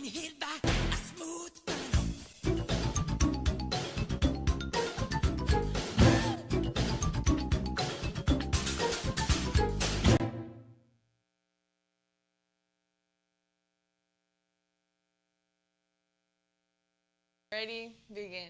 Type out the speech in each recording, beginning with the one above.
been hit by a smooth criminal. Ready, begin.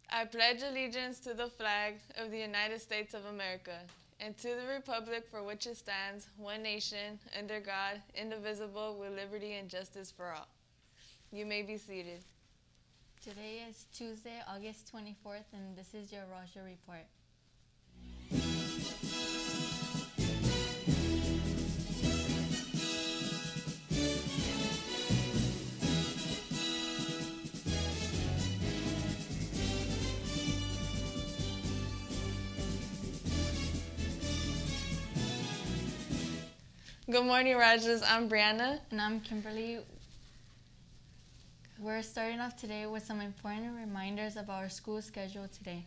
I pledge allegiance to the flag of the United States of America and to the republic for which it stands, one nation, under God, indivisible, with liberty and justice for all. You may be seated. Today is Tuesday, August 24th, and this is your Rajah Report. Good morning, Rajas. I'm Brianna. And I'm Kimberly. We're starting off today with some important reminders of our school schedule today.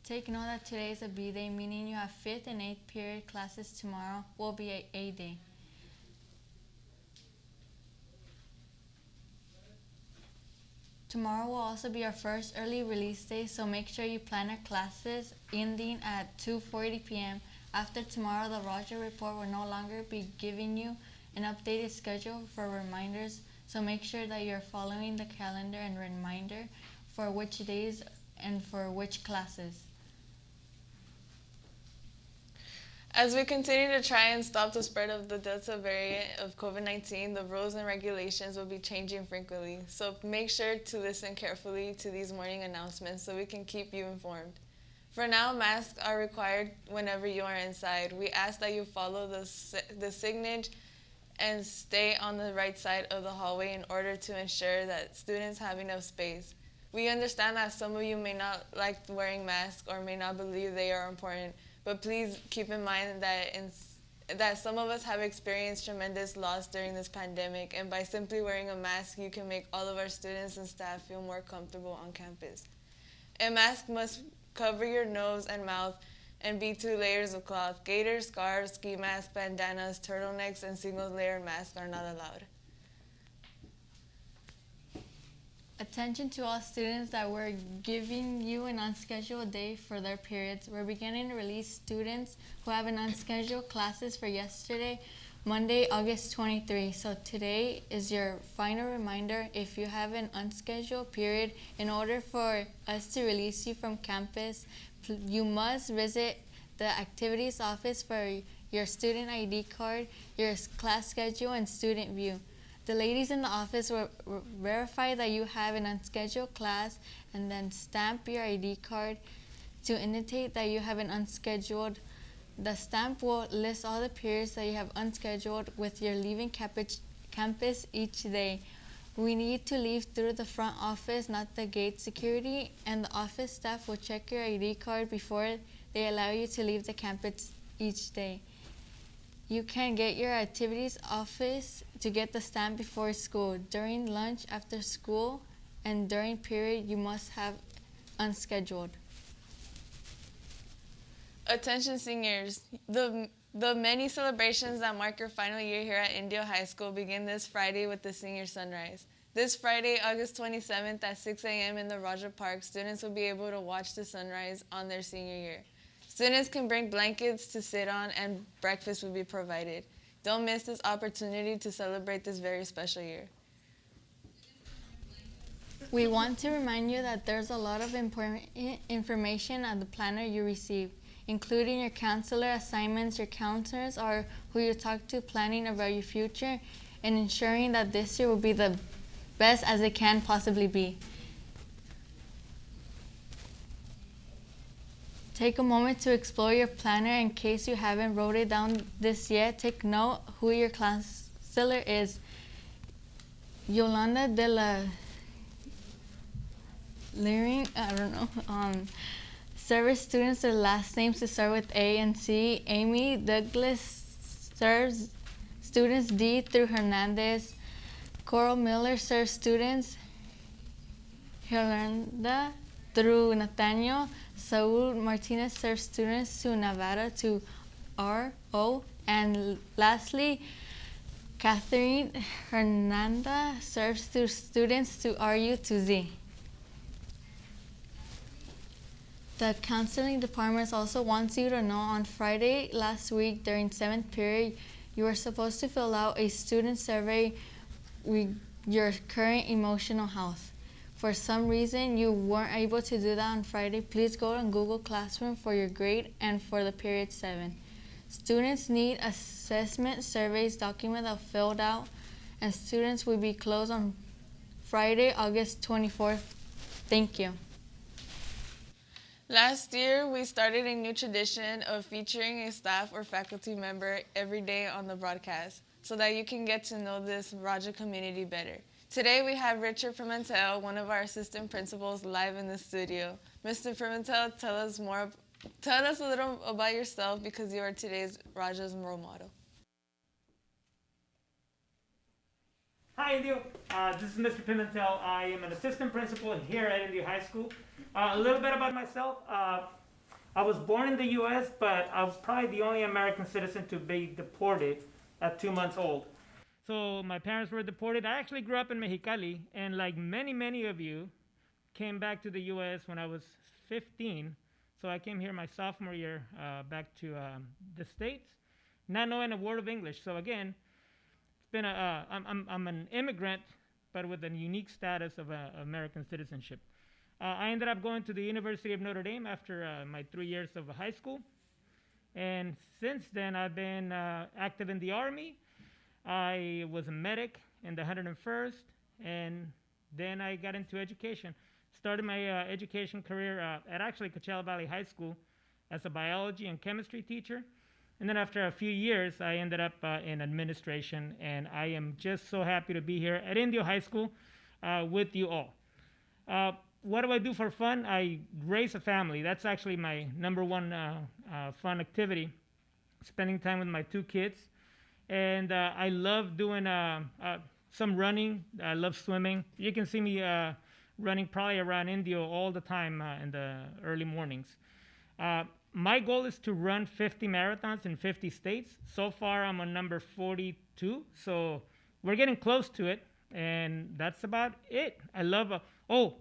Take note that today is a B day, meaning you have 5th and 8th period classes. Tomorrow will be a A day. Tomorrow will also be our first early release day, so make sure you plan your classes ending at 2:40 p.m. After tomorrow, the Rajah Report will no longer be giving you an updated schedule for reminders, so make sure that you're following the calendar and reminder for which days and for which classes. As we continue to try and stop the spread of the Delta variant of COVID-19, the rules and regulations will be changing frequently. So make sure to listen carefully to these morning announcements so we can keep you informed. For now, masks are required whenever you are inside. We ask that you follow the signage and stay on the right side of the hallway in order to ensure that students have enough space. We understand that some of you may not like wearing masks or may not believe they are important, but please keep in mind that some of us have experienced tremendous loss during this pandemic, and by simply wearing a mask, you can make all of our students and staff feel more comfortable on campus. A mask must cover your nose and mouth and be 2 layers of cloth. Gaiters, scarves, ski masks, bandanas, turtlenecks, and single-layer masks are not allowed. Attention to all students that we're giving you an unscheduled day for their periods. We're beginning to release students who have an unscheduled classes for yesterday, Monday, August 23. So today is your final reminder. If you have an unscheduled period, in order for us to release you from campus, you must visit the activities office for your student ID card, your class schedule, and student view. The ladies in the office will verify that you have an unscheduled class and then stamp your ID card to indicate that you have an unscheduled. The stamp will list all the periods that you have unscheduled with your leaving campus each day. We need to leave through the front office, not the gate security, and the office staff will check your ID card before they allow you to leave the campus each day. You can get your activities office to get the stamp before school. During lunch, after school, and during period, you must have unscheduled. Attention seniors, the many celebrations that mark your final year here at Indio High School begin this Friday with the Senior Sunrise. This Friday, August 27th at 6 a.m. in the Rajah Park, students will be able to watch the sunrise on their senior year. Students can bring blankets to sit on and breakfast will be provided. Don't miss this opportunity to celebrate this very special year. We want to remind you that there's a lot of important information on the planner you receive, including your counselor assignments, your counselors, or who you talk to planning about your future, and ensuring that this year will be the best as it can possibly be. Take a moment to explore your planner. In case you haven't wrote it down this yet, take note who your counselor is. Yolanda de la Leering, serves students their last names to start with A and C. Amy Douglas serves students D through Hernandez. Coral Miller serves students Yolanda through Nathaniel. Saul Martinez serves students to Nevada to R, O, And lastly, Catherine Hernanda serves students to RU to Z. The counseling department also wants you to know on Friday last week during 7th period, you were supposed to fill out a student survey with your current emotional health. For some reason, you weren't able to do that on Friday. Please go on Google Classroom for your grade and for the period 7. Students need assessment surveys document that filled out, and students will be closed on Friday, August 24th. Thank you. Last year, we started a new tradition of featuring a staff or faculty member every day on the broadcast so that you can get to know this Rajah community better. Today, we have Richard Pimentel, one of our assistant principals, live in the studio. Mr. Pimentel, tell us a little about yourself because you are today's Rajah's role model. Hi, Indio. This is Mr. Pimentel. I am an assistant principal here at Indio High School. A little bit about myself. I was born in the U.S., but I was probably the only American citizen to be deported at 2 months old. So my parents were deported. I actually grew up in Mexicali, and like many of you, came back to the U.S. when I was 15. So I came here my sophomore year back to the States, not knowing a word of English. So again, it's been I'm an immigrant, but with a unique status of American citizenship. I ended up going to the University of Notre Dame after my 3 years of high school. And since then, I've been active in the Army. I was a medic in the 101st, and then I got into education. Started my education career at actually Coachella Valley High School as a biology and chemistry teacher. And then after a few years, I ended up in administration, and I am just so happy to be here at Indio High School with you all. What do I do for fun? I raise a family. That's actually my number one fun activity, spending time with my 2 kids. And I love doing some running. I love swimming. You can see me running probably around Indio all the time in the early mornings. My goal is to run 50 marathons in 50 states. So far, I'm on number 42, so we're getting close to it, and that's about it. I love,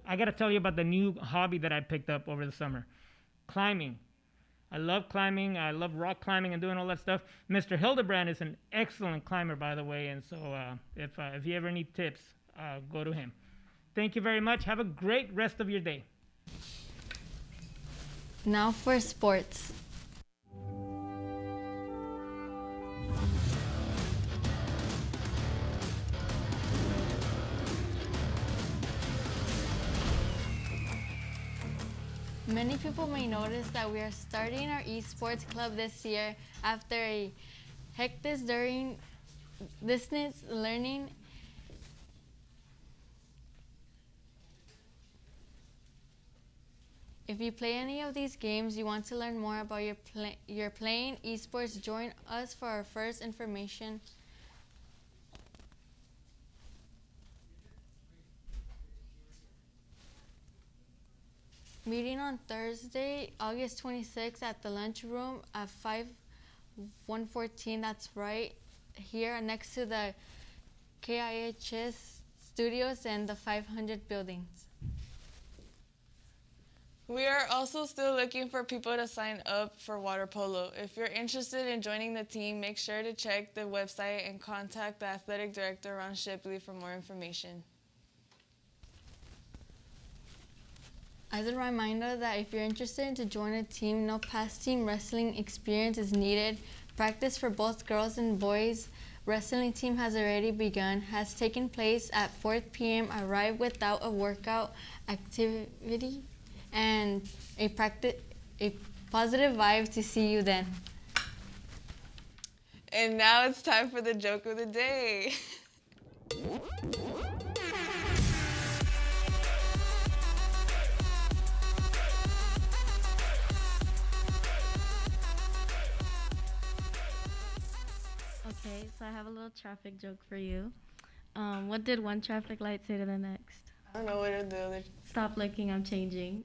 I got to tell you about the new hobby that I picked up over the summer, climbing. I love climbing. I love rock climbing and doing all that stuff. Mr. Hildebrand is an excellent climber, by the way, and so if you ever need tips, go to him. Thank you very much. Have a great rest of your day. Now for sports. Many people may notice that we are starting our esports club this year after a hectic during distance learning. If you play any of these games, you want to learn more about your playing esports, join us for our first information. Meeting on Thursday, August 26th at the lunchroom at 114, that's right here next to the KIHS studios and the 500 buildings. We are also still looking for people to sign up for water polo. If you're interested in joining the team, make sure to check the website and contact the athletic director, Ron Shipley, for more information. As a reminder that if you're interested to join a team, no past team wrestling experience is needed. Practice for both girls and boys wrestling team has already begun, has taken place at 4 p.m. Arrive without a workout activity and a positive vibe to see you then. And now it's time for the joke of the day. Okay, so I have a little traffic joke for you. What did one traffic light say to the next? I don't know what to do. Stop looking, I'm changing.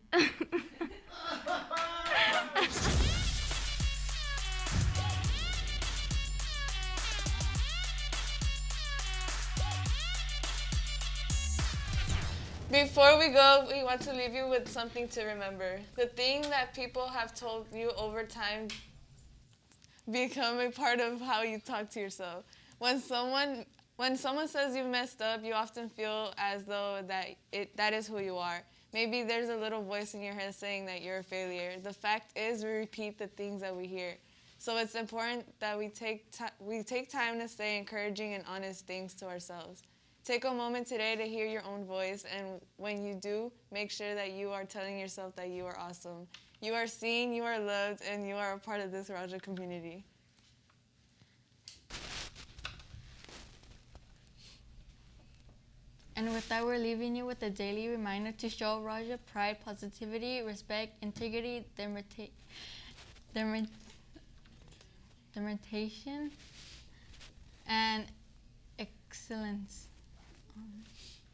Before we go, we want to leave you with something to remember. The thing that people have told you over time become a part of how you talk to yourself. When someone says you messed up, you often feel as though that is who you are. Maybe there's a little voice in your head saying that you're a failure. The fact is, we repeat the things that we hear. So it's important that we take time to say encouraging and honest things to ourselves. Take a moment today to hear your own voice, and when you do, make sure that you are telling yourself that you are awesome. You are seen, you are loved, and you are a part of this Rajah community. And with that, we're leaving you with a daily reminder to show Rajah pride, positivity, respect, integrity, determination, and excellence.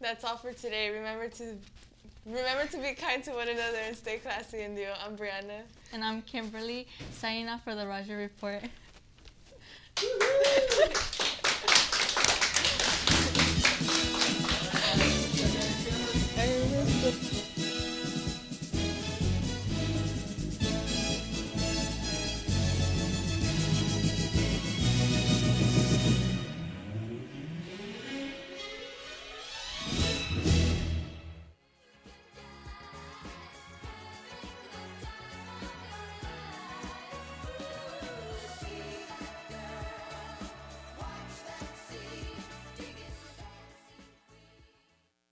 That's all for today. Remember to be kind to one another and stay classy, Indio. I'm Brianna. And I'm Kimberly, signing off for the Rajah Report.